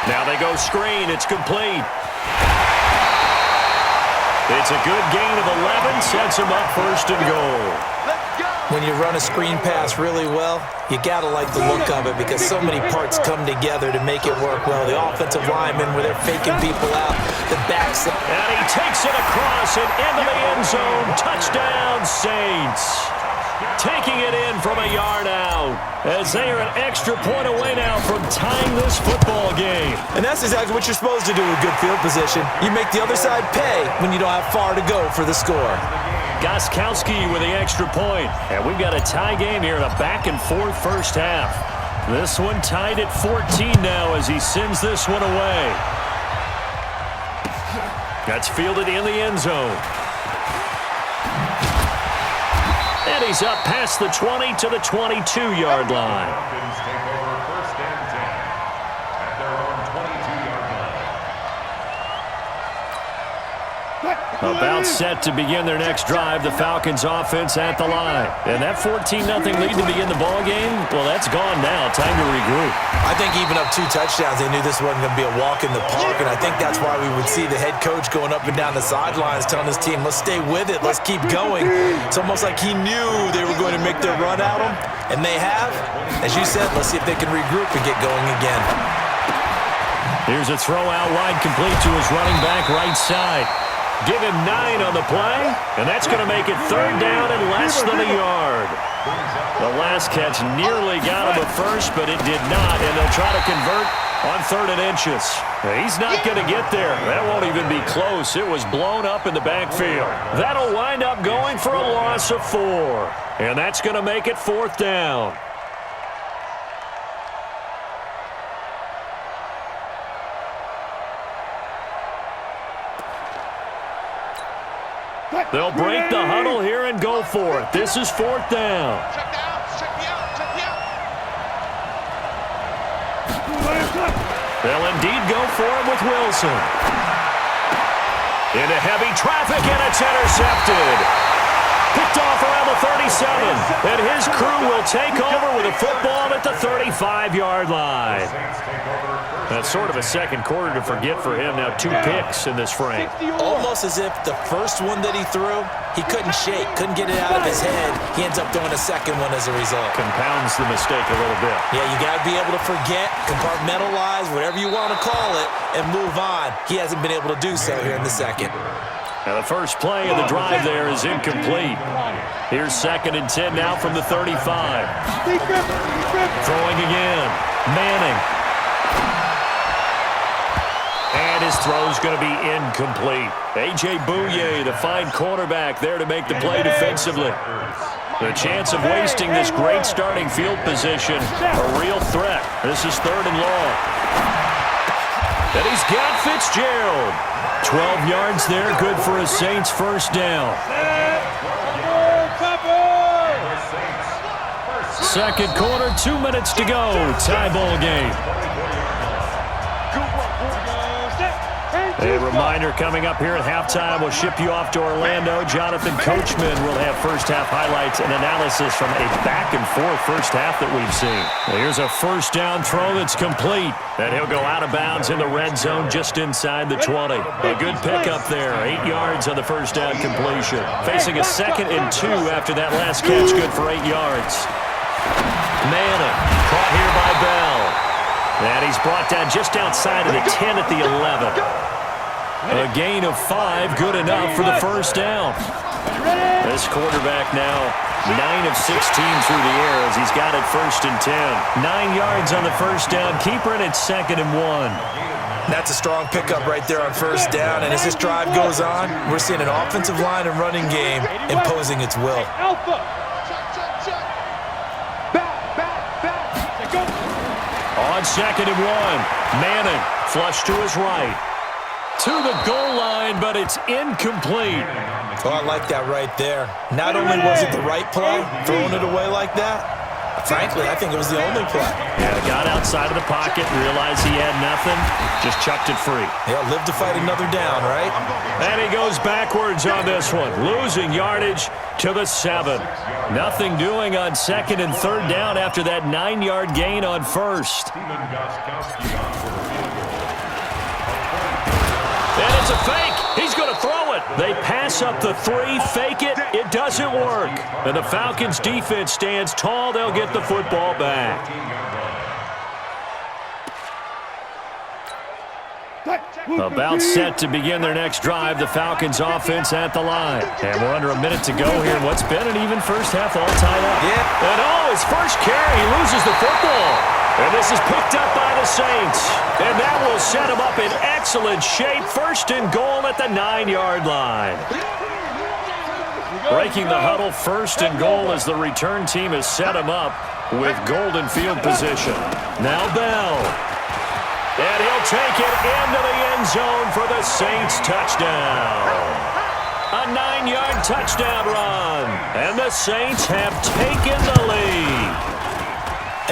Now they go screen. It's complete. It's a good gain of 11. Sets him up first and goal. When you run a screen pass really well, you got to like the look of it because so many parts come together to make it work well. The offensive linemen, where they're faking people out, the backs. And he takes it across and into the end zone. Touchdown, Saints. Taking it in from a yard out as they are an extra point away now from tying this football game. And that's exactly what you're supposed to do with good field position. You make the other side pay when you don't have far to go for the score. Gostkowski with the extra point. And we've got a tie game here in a back-and-forth first half. This one tied at 14 now as he sends this one away. That's fielded in the end zone. And he's up past the 20 to the 22-yard line. About set to begin their next drive, the Falcons offense at the line. And that 14-0 lead to begin the ball game, well, that's gone now. Time to regroup. I think even up 2 touchdowns, they knew this wasn't going to be a walk in the park, and I think that's why we would see the head coach going up and down the sidelines telling his team, let's stay with it, let's keep going. It's almost like he knew they were going to make their run at him, and they have. As you said, let's see if they can regroup and get going again. Here's a throw out wide, complete to his running back right side. Give him 9 on the play, and that's going to make it 3rd down and less than a yard. The last catch nearly got him a first, but it did not, and they'll try to convert on 3rd and inches. He's not going to get there. That won't even be close. It was blown up in the backfield. That'll wind up going for a loss of 4, and that's going to make it 4th down. They'll break the huddle here and go for it. This is 4th down. They'll indeed go for it with Wilson. Into heavy traffic, and it's intercepted. Picked off around the 37, and his crew will take over with a football at the 35-yard line. That's sort of a second quarter to forget for him. Now 2 picks in this frame. Almost as if the first one that he threw, he couldn't shake, couldn't get it out of his head. He ends up throwing a second one as a result. Compounds the mistake a little bit. Yeah, you got to be able to forget, compartmentalize, whatever you want to call it, and move on. He hasn't been able to do so here in the second. Now the first play of the drive there is incomplete. Here's 2nd and 10 now from the 35. Throwing again. Manning. And his throw's going to be incomplete. A.J. Bouye, the fine cornerback, there to make the play defensively. The chance of wasting this great starting field position, a real threat. This is 3rd and long. And he's got Fitzgerald. 12 yards there, good for a Saints first down. Second quarter, 2 minutes to go. Tie ball game. A reminder coming up here at halftime. We'll ship you off to Orlando. Jonathan Coachman will have first-half highlights and analysis from a back-and-forth first half that we've seen. Well, here's a first down throw that's complete. And he'll go out of bounds in the red zone just inside the 20. A good pickup there. 8 yards on the first down completion. Facing a 2nd and 2 after that last catch. Good for 8 yards. Manning caught here by Bell. And he's brought down just outside of the 10 at the 11. A gain of 5, good enough for the first down. This quarterback now 9 of 16 through the air as he's got it 1st and 10. 9 yards on the first down, keeper, and it's 2nd and 1. That's a strong pickup right there on first down, and as this drive goes on, we're seeing an offensive line and running game imposing its will. On 2nd and 1, Manning flush to his right. To the goal line, but it's incomplete. Oh, I like that right there. Not only was it the right play, throwing it away like that, frankly, I think it was the only play. Yeah, got outside of the pocket, realized he had nothing, just chucked it free. Yeah, live to fight another down, right? And he goes backwards on this one, losing yardage to the 7. Nothing doing on 2nd and 3rd down after that 9-yard gain on first. There's a fake. He's going to throw it. They pass up the 3, fake it. It doesn't work. And the Falcons defense stands tall. They'll get the football back. About set to begin their next drive. The Falcons offense at the line. And we're under a minute to go here. What's been an even first half all tied up. Yeah. And his first carry, he loses the football. And this is picked up by the Saints. And that will set him up in excellent shape. First and goal at the 9-yard line. Breaking the huddle, first and goal as the return team has set him up with golden field position. Now Bell. And he'll take it into the end zone for the Saints touchdown. A 9-yard touchdown run. And the Saints have taken the lead.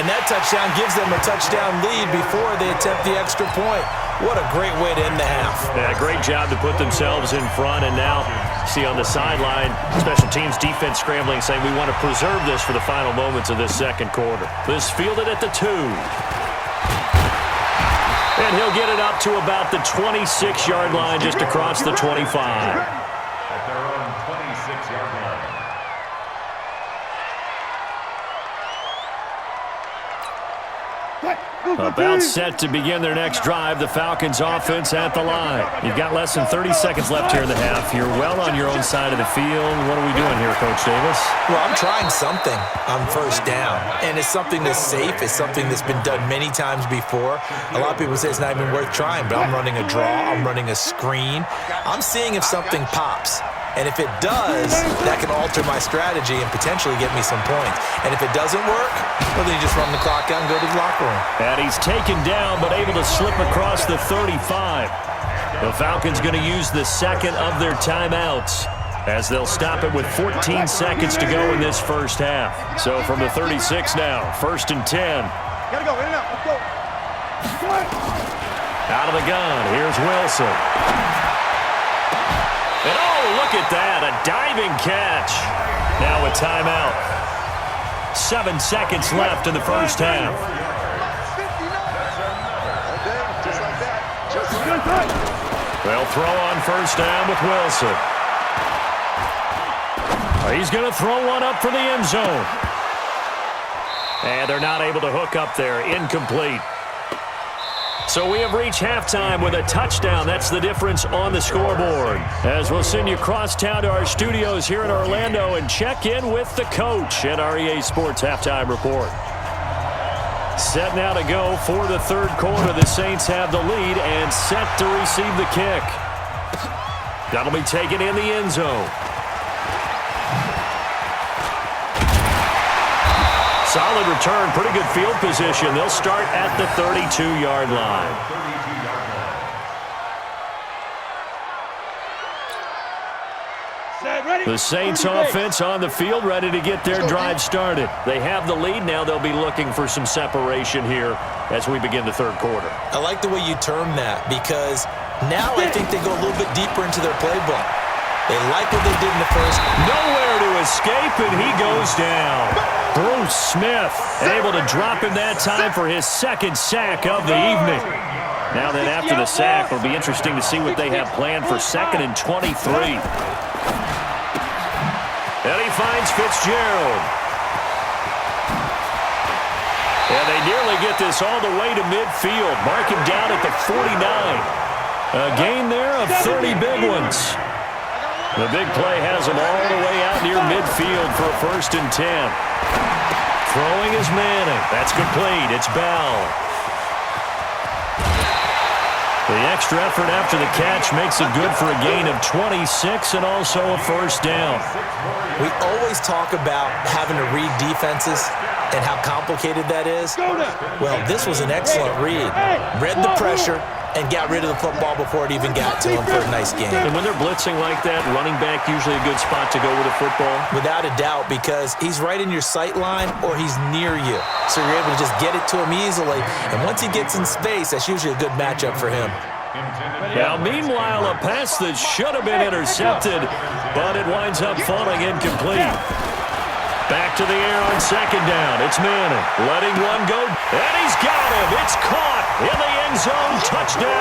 And that touchdown gives them a touchdown lead before they attempt the extra point. What a great way to end the half. Yeah, great job to put themselves in front. And now, see on the sideline, special teams defense scrambling, saying we want to preserve this for the final moments of this second quarter. This fielded at the 2. And he'll get it up to about the 26-yard line, just across the 25. At their own 26-yard line. About set to begin their next drive. The Falcons offense at the line. You've got less than 30 seconds left here in the half. You're well on your own side of the field. What are we doing here, Coach Davis? Well, I'm trying something on first down, and it's something that's safe. It's something that's been done many times before. A lot of people say it's not even worth trying, but I'm running a draw. I'm running a screen. I'm seeing if something pops. And if it does, that can alter my strategy and potentially get me some points. And if it doesn't work, well, then you just run the clock out and go to the locker room. And he's taken down, but able to slip across the 35. The Falcons going to use the second of their timeouts as they'll stop it with 14 seconds to go in this first half. So from the 36 now, first and 10. Gotta go, in and out, let's go. Out of the gun, here's Wilson. And look at that, a diving catch. Now a timeout. 7 seconds left in the first half. They'll throw on first down with Wilson. He's going to throw one up for the end zone. And they're not able to hook up there. Incomplete. So we have reached halftime with a touchdown. That's the difference on the scoreboard. As we'll send you across town to our studios here in Orlando and check in with the coach at our EA Sports Halftime Report. Set now to go for the third quarter. The Saints have the lead and set to receive the kick. That'll be taken in the end zone. Solid return, pretty good field position. They'll start at the 32-yard line. The Saints offense on the field, ready to get their drive started. They have the lead. Now they'll be looking for some separation here as we begin the third quarter. I like the way you term that because now I think they go a little bit deeper into their playbook. They like what they did in the first. Nowhere to escape, and he goes down. Bruce Smith able to drop him that time for his second sack of the evening. Now then, after the sack, it'll be interesting to see what they have planned for 2nd and 23. And he finds Fitzgerald. And they nearly get this all the way to midfield. Mark him down at the 49. A gain there of 30 big ones. The big play has them all the way out near midfield for a 1st and 10. Throwing is Manning. That's complete. It's Bell. The extra effort after the catch makes it good for a gain of 26 and also a first down. We always talk about having to read defenses and how complicated that is. Well, this was an excellent read. Read the pressure and got rid of the football before it even got to him for a nice game. And when they're blitzing like that, running back usually a good spot to go with a football? Without a doubt, because he's right in your sight line or he's near you. So you're able to just get it to him easily. And once he gets in space, that's usually a good matchup for him. Now, meanwhile, a pass that should have been intercepted, but it winds up falling incomplete. Back to the air on second down. It's Manning letting one go, and he's got him. It's caught in the end zone. Touchdown.